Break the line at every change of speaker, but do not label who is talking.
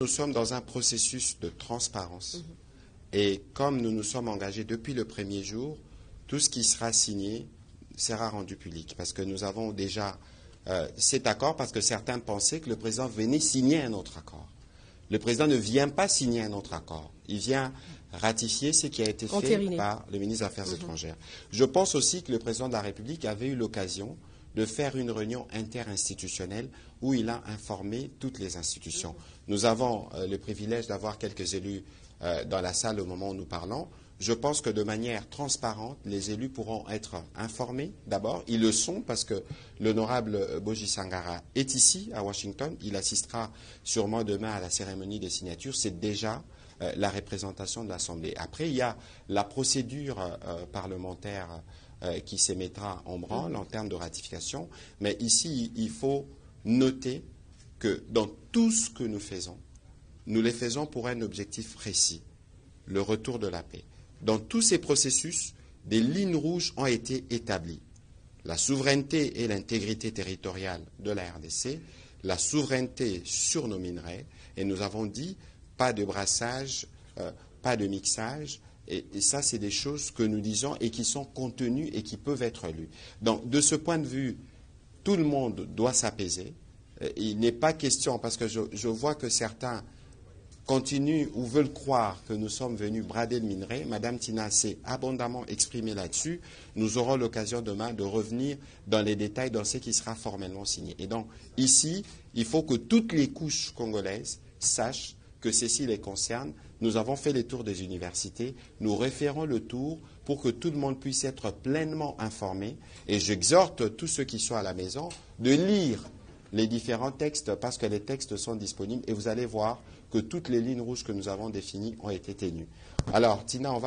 Nous sommes dans un processus de transparence et comme nous nous sommes engagés depuis le premier jour, tout ce qui sera signé sera rendu public parce que nous avons déjà cet accord parce que certains pensaient que le président venait signer un autre accord. Le président ne vient pas signer un autre accord. Il vient ratifier ce qui a été fait par le ministre des Affaires étrangères. Je pense aussi que le président de la République avait eu l'occasion de faire une réunion interinstitutionnelle où il a informé toutes les institutions. Nous avons le privilège d'avoir quelques élus dans la salle au moment où nous parlons. Je pense que de manière transparente, les élus pourront être informés d'abord. Ils le sont parce que l'honorable Boji Sangara est ici à Washington. Il assistera sûrement demain à la cérémonie de signature. C'est déjà la représentation de l'Assemblée. Après, il y a la procédure parlementaire qui se mettra en branle en termes de ratification. Mais ici, il faut noter que dans tout ce que nous faisons, nous les faisons pour un objectif précis, le retour de la paix. Dans tous ces processus, des lignes rouges ont été établies. La souveraineté et l'intégrité territoriale de la RDC, la souveraineté sur nos minerais, et nous avons dit pas de brassage, pas de mixage, et ça c'est des choses que nous disons et qui sont contenues et qui peuvent être lues. Donc de ce point de vue, tout le monde doit s'apaiser. Il n'est pas question, parce que je vois que certains continuent ou veulent croire que nous sommes venus brader le minerai. Madame Tina s'est abondamment exprimée là-dessus. Nous aurons l'occasion demain de revenir dans les détails dans ce qui sera formellement signé. Et donc, ici, il faut que toutes les couches congolaises sachent que ceci les concerne. Nous avons fait les tours des universités. Nous référons le tour pour que tout le monde puisse être pleinement informé. Et j'exhorte tous ceux qui sont à la maison de lire les différents textes parce que les textes sont disponibles et vous allez voir que toutes les lignes rouges que nous avons définies ont été tenues. Alors, Tina, on va